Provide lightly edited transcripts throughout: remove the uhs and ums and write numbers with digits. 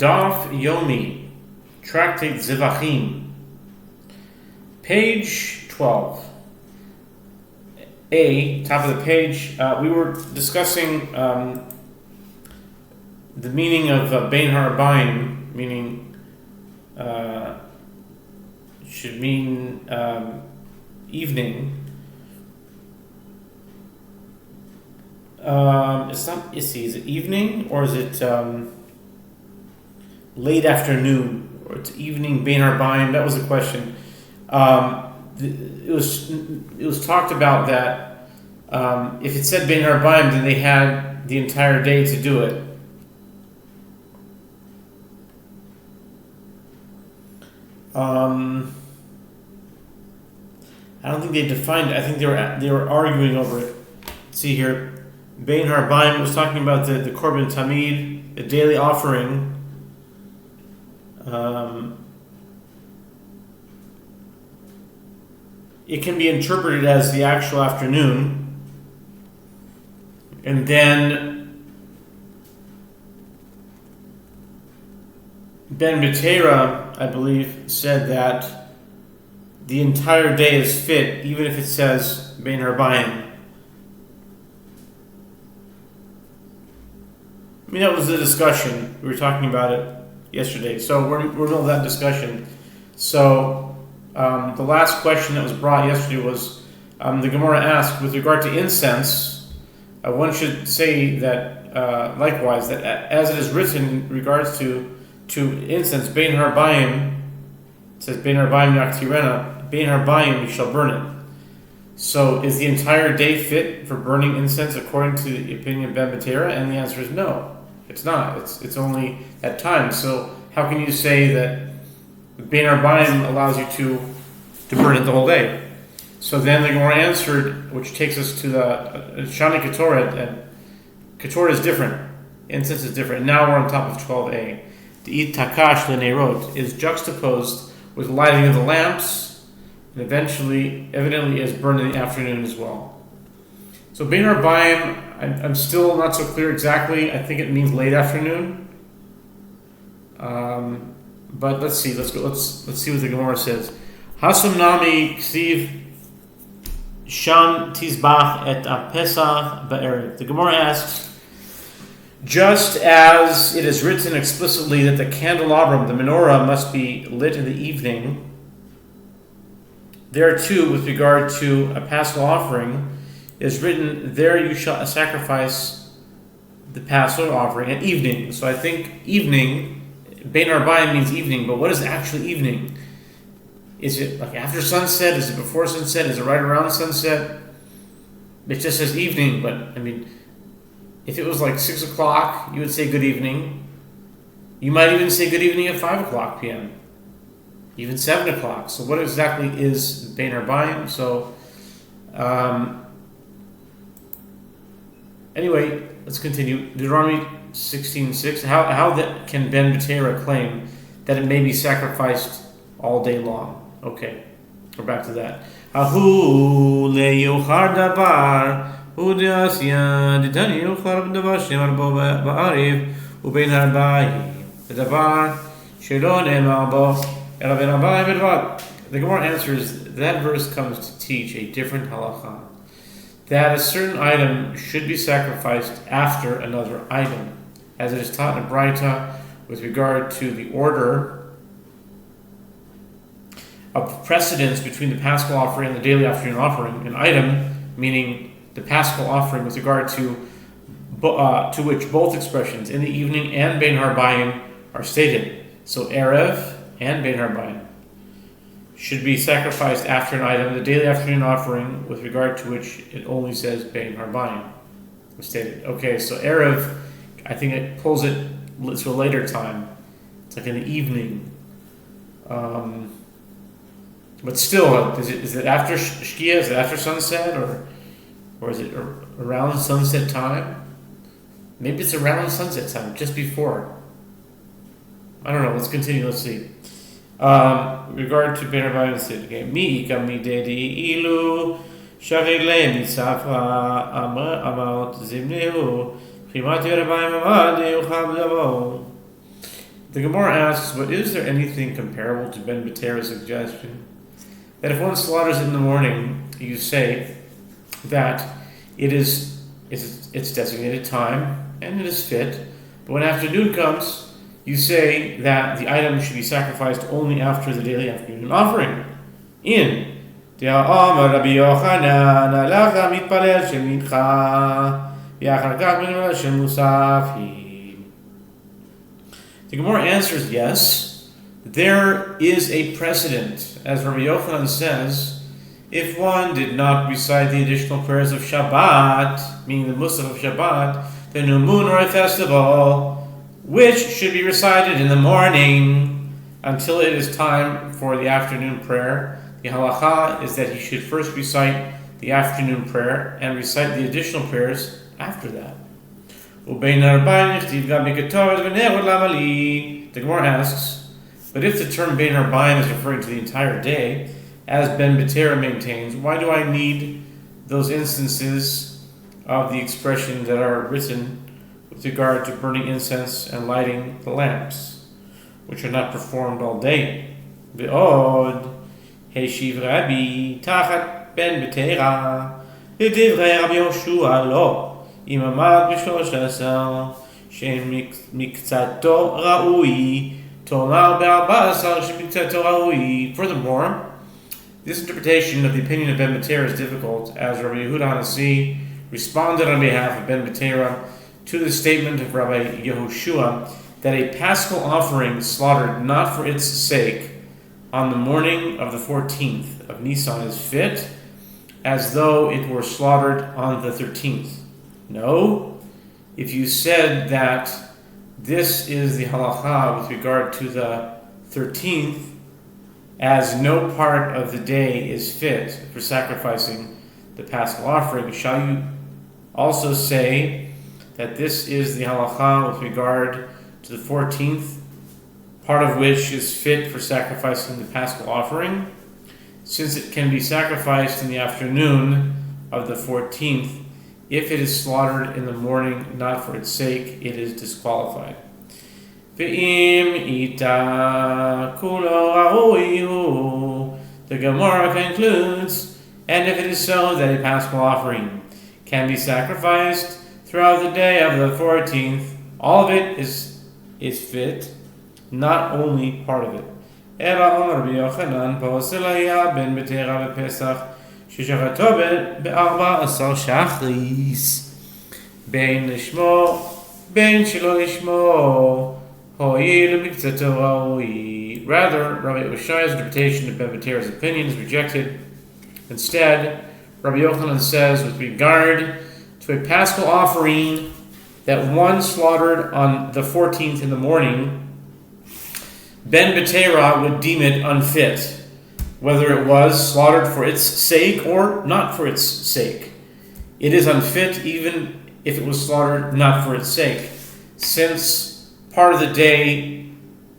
Daf Yomi, Tractate Zevachim, page 12. Top of the page, we were discussing the meaning of Bein Harabayim, meaning should mean evening. It's not Issi. Is it evening or is it late afternoon? Or it's evening Bein Harabayim? That was the question. It was talked about that if it said Bein Harabayim, then they had the entire day to do it. I don't think they defined it. I think they were arguing over it. See here, Bein Harabayim was talking about the Korban Tamid, the daily offering. It can be interpreted as the actual afternoon, and then Ben Betera, I believe, said that the entire day is fit, even if it says Bein Harabayim. I mean, that was the discussion. We were talking about it yesterday. So we're in the middle of that discussion. So the last question that was brought yesterday was, the Gemara asked, with regard to incense, one should say that, likewise, that as it is written in regards to incense, Bein Harabayim, it says Bein Harabayim Yaktirena, Bein Harabayim, you shall burn it. So is the entire day fit for burning incense according to the opinion of Ben Betera? And the answer is no, it's not. It's only at times. So how can you say that Bein Harabayim allows you to burn it the whole day? So then the Gemara answered, which takes us to the Shani Ketorah, and Ketorah is different. Incense is different. Now we're on top of 12a. The Itakash Leneirot is juxtaposed with lighting of the lamps, and evidently is burned in the afternoon as well. So Bein Harabayim, I'm still not so clear exactly. I think it means late afternoon. But let's see. Let's see what the Gemara says. Hasum nami ksiv sham tizbach et apesach ba'erev. The Gemara asks, just as it is written explicitly that the candelabrum, the menorah, must be lit in the evening, there too, with regard to a Paschal offering, it is written, there you shall sacrifice the Paschal offering at evening. So I think evening, Bein Harabayim means evening, but what is actually evening? Is it like after sunset? Is it before sunset? Is it right around sunset? It just says evening, but I mean, if it was like 6 o'clock, you would say good evening. You might even say good evening at 5 o'clock p.m., even 7 o'clock. So what exactly is Bein Harabayim? So anyway, let's continue. Deuteronomy 16:6. How that can Ben Betera claim that it may be sacrificed all day long? Okay, we're back to that. Ahu le'yochar davar hu de'asya ditani yochar b'davar shemar bo ba'ariv u'bein harabayim davar shelo ne'emar bo ela bein harabayim b'dvar. The Gemara answers that verse comes to teach a different halacha, that a certain item should be sacrificed after another item, as it is taught in Braita with regard to the order of precedence between the Paschal offering and the daily afternoon offering. An item, meaning the Paschal offering with regard to which both expressions, in the evening and Bein Harabayim, are stated. So Erev and Bein Harabayim should be sacrificed after an item. The daily afternoon offering, with regard to which it only says Bein Harabayim, was stated. Okay, so Erev, I think it pulls it to a later time. It's like in the evening. But still, is it after Shkia? Is it after sunset, or is it around sunset time? Maybe it's around sunset time, just before. I don't know. Let's continue. Let's see. Regard to Bein Harabayim, okay. Mi kami dedi ilu shavile mitzafa amot zimneu primat Harabayim avad yuchab davo. The Gemara asks, but is there anything comparable to Ben Betera's suggestion? That if one slaughters it in the morning, you say that it's designated time and it is fit, but when afternoon comes, you say that the item should be sacrificed only after the daily afternoon offering. In the Gemara answers yes, there is a precedent, as Rabbi Yochanan says, if one did not recite the additional prayers of Shabbat, meaning the Musaf of Shabbat, the new moon or a festival, which should be recited in the morning until it is time for the afternoon prayer, the halacha is that he should first recite the afternoon prayer and recite the additional prayers after that. The Gemara asks, but if the term Bein Arbaim is referring to the entire day, as Ben Betera maintains, why do I need those instances of the expression that are written with regard to burning incense and lighting the lamps, which are not performed all day? Ve'od, Heshiv Rabbi, Tachat Ben Betera, V'divrei Rabbi Yehoshua lo. אם עמד ב13 שמקצתו ראוי, תאמר ב14 שמקצתו ראוי. Furthermore, this interpretation of the opinion of Ben Betera is difficult, as Rabbi Yehuda Hanasi responded on behalf of Ben Betera to the statement of Rabbi Yehoshua that a paschal offering slaughtered not for its sake on the morning of the 14th of Nisan is fit, as though it were slaughtered on the 13th. No, if you said that this is the halacha with regard to the 13th, as no part of the day is fit for sacrificing the paschal offering, shall you also say that this is the halacha with regard to the 14th, part of which is fit for sacrificing the paschal offering, since it can be sacrificed in the afternoon of the 14th? If it is slaughtered in the morning, not for its sake, it is disqualified. The Gemara concludes, and if it is so that a paschal offering can be sacrificed throughout the day of the 14th, all of it is fit, not only part of it. ששחטו ב14 שחריס, בין לשמו, בין שלא לשמו, הואיל מקצתו ראוי. Rather, Rabbi Yehoshua's interpretation of Ben Betera's opinion is rejected. Instead, Rabbi Yochanan says, with regard to a paschal offering that one slaughtered on the 14th in the morning, Ben Betera would deem it unfit, whether it was slaughtered for its sake or not for its sake. It is unfit even if it was slaughtered not for its sake, since part of the day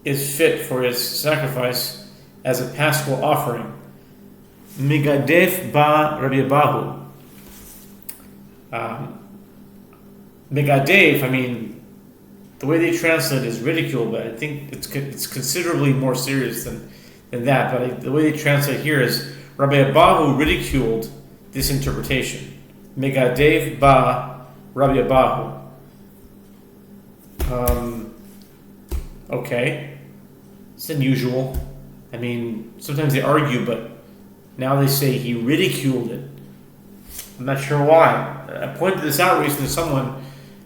is fit for its sacrifice as a paschal offering. Megadef ba Rabbi Abahu. Megadef, the way they translate is ridicule, but I think it's considerably more serious than that. But the way they translate here is Rabbi Abahu ridiculed this interpretation. Megadev ba Rabbi Abahu. Okay, it's unusual. Sometimes they argue, but now they say he ridiculed it. I'm not sure why. I pointed this out recently to someone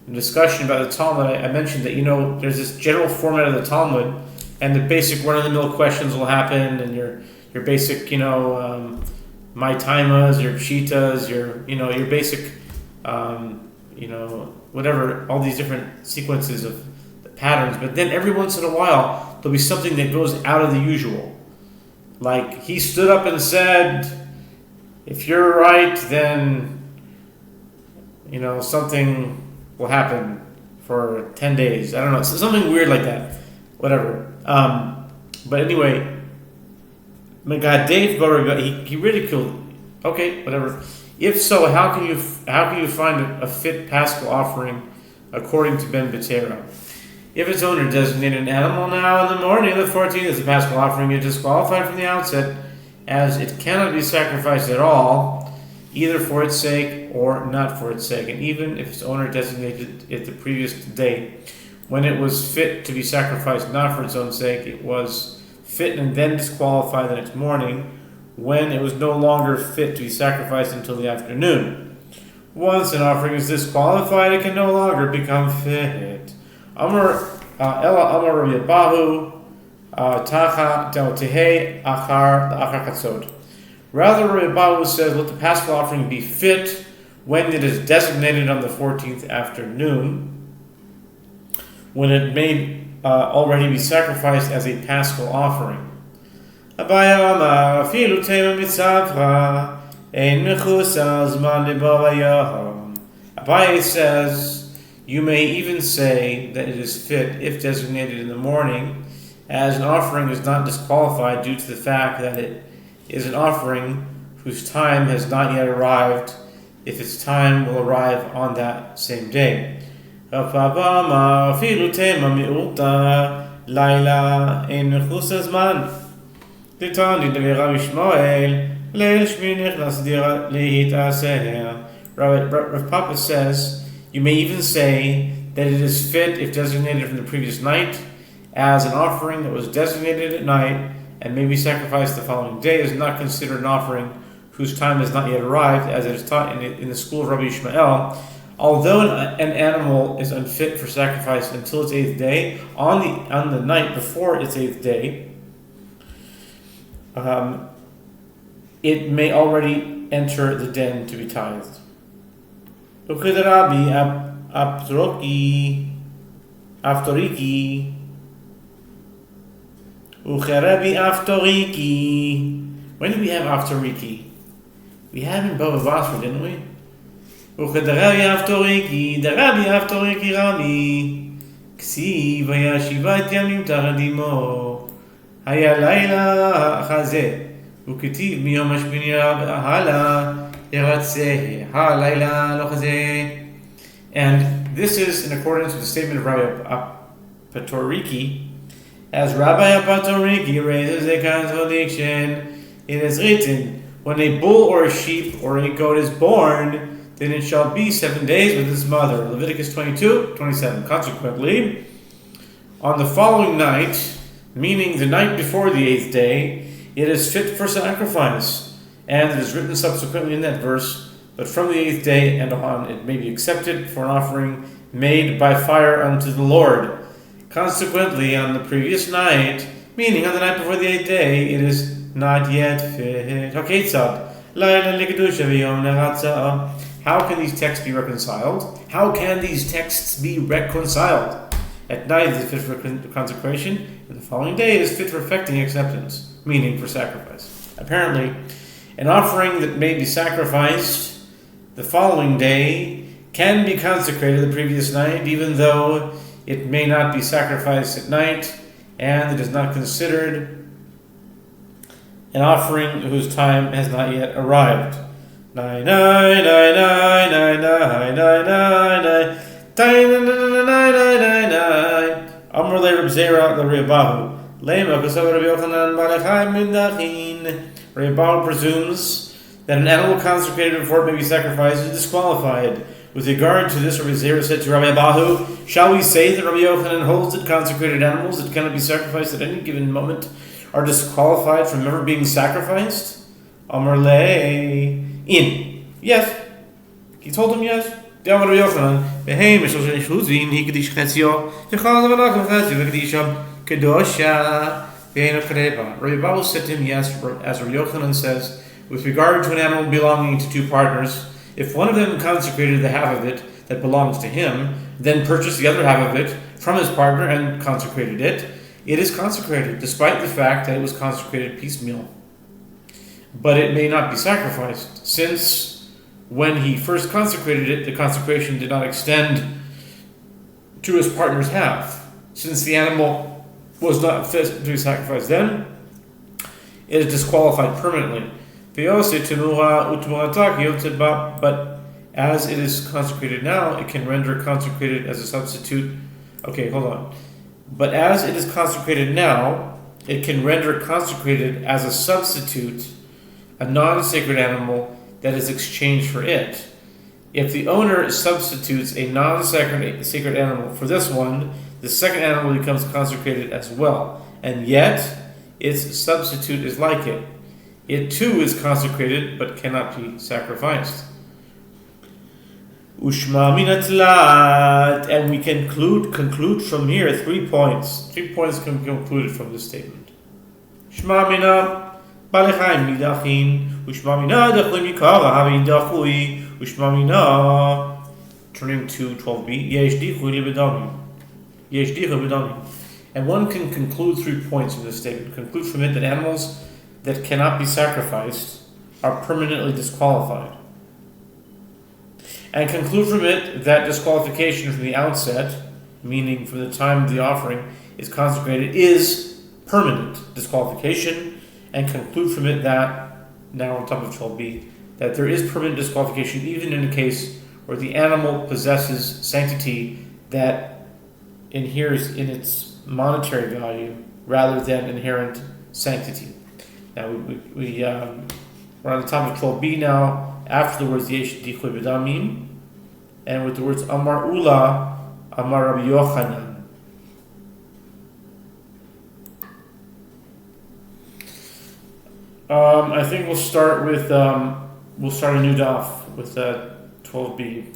in a discussion about the Talmud. I mentioned that there's this general format of the Talmud, and the basic run-of-the-mill questions will happen, and your basic my taimas, your pshitas, your basic whatever, all these different sequences of the patterns. But then every once in a while there'll be something that goes out of the usual. Like he stood up and said, if you're right, then something will happen for 10 days. I don't know, something weird like that. Whatever. But anyway, he ridiculed. Okay, whatever. If so, how can you find a fit paschal offering according to Ben Betera? If its owner designated an animal now in the morning of the 14th as a paschal offering, it is disqualified from the outset, as it cannot be sacrificed at all, either for its sake or not for its sake. And even if its owner designated it the previous day, when it was fit to be sacrificed not for its own sake, it was fit and then disqualified the next morning, when it was no longer fit to be sacrificed until the afternoon. Once an offering is disqualified, it can no longer become fit. Amar Rabbi Abahu Tacha Tehe Achar Chatzot. Rather, Rabbi Abahu says, let the paschal offering be fit when it is designated on the 14th afternoon, when it may already be Sacrificed as a paschal offering. Abaye says, you may even say that it is fit if designated in the morning, as an offering is not disqualified due to the fact that it is an offering whose time has not yet arrived, if its time will arrive on that same day. Rav Papa says, you may even say that it is fit if designated from the previous night, as an offering that was designated at night and may be sacrificed the following day is not considered an offering whose time has not yet arrived, as it is taught in the school of Rabbi Ishmael. Although an animal is unfit for sacrifice until its 8th day, on the night before its 8th day, it may already enter the den to be tithed. When did we have Aftoriki? We had in Bava Basra, didn't we? Uchedarabi Aftoriki Rami. Ksi vayashivat yamim taradimo. Haya laila chazeh. Uketiv miyom hashmini hala yeratzeh. Ha laila lo chazeh. And this is in accordance with the statement of Rabbi Patoriki. As Rabbi Patoriki raises a contradiction, it is written, when a bull or a sheep or a goat is born, then it shall be 7 days with its mother. Leviticus 22:27. Consequently, on the following night, meaning the night before the 8th day, it is fit for sacrifice. And it is written subsequently in that verse, but from the 8th day and on it may be accepted for an offering made by fire unto the Lord. Consequently, on the previous night, meaning on the night before the 8th day, it is not yet fit. How can these texts be reconciled? How can these texts be reconciled? At night is fit for consecration, and the following day is fit for effecting acceptance, meaning for sacrifice. Apparently, an offering that may be sacrificed the following day can be consecrated the previous night, even though it may not be sacrificed at night, and it is not considered an offering whose time has not yet arrived. Amr le Reb Zera le Rebahu. Lema k'sav Rabbi Yochanan balechayim mindachin. Rebahu presumes that an animal consecrated before it may be sacrificed is disqualified. With regard to this, Rabbi Zera said to Rabbi Abahu, shall we say that Rabbi Yochanan holds that consecrated animals that cannot be sacrificed at any given moment are disqualified from ever being sacrificed? Amar le in. Yes. He told him yes. Rabbi Yochanan, Behem Mishlosh Shuzin, he Kedish Chetzio, Yechal Zavanach Chetzio, Kedisham, Kedosha, Behem Kreba. Rabbi Abahu said to him yes, as Rabbi Yochanan says, with regard to an animal belonging to two partners, if one of them consecrated the half of it that belongs to him, then purchased the other half of it from his partner and consecrated it, it is consecrated, despite the fact that it was consecrated piecemeal. But it may not be sacrificed, since when he first consecrated it, the consecration did not extend to his partner's half. Since the animal was not fit to be sacrificed then, it is disqualified permanently. But as it is consecrated now, it can render consecrated as a substitute. Okay, hold on. But as it is consecrated now, it can render consecrated as a substitute a non-sacred animal that is exchanged for it. If the owner substitutes a non-sacred animal for this one, the second animal becomes consecrated as well, and yet its substitute is like it. It too is consecrated, but cannot be sacrificed. Ushma minatlat, and we can conclude from here 3 points. 3 points can be concluded from this statement. Shma mina balechaim midachin, ushma mina dachlim yikara havin dachui, ushma mina. Turning to 12b, yesh dichui libedami, yesh dichui libedami. And one can conclude 3 points from this statement. Conclude from it that animals that cannot be sacrificed are permanently disqualified. And conclude from it that disqualification from the outset, meaning from the time the offering is consecrated, is permanent disqualification. And conclude from it that, now on top of 12b, that there is permanent disqualification even in a case where the animal possesses sanctity that inheres in its monetary value rather than inherent sanctity. Now we're on the top of 12b now, after the words Yesh Dichui B'Damim, and with the words Amar Ula, Amar Rabbi Yochanan. I think we'll start a new daf with 12b.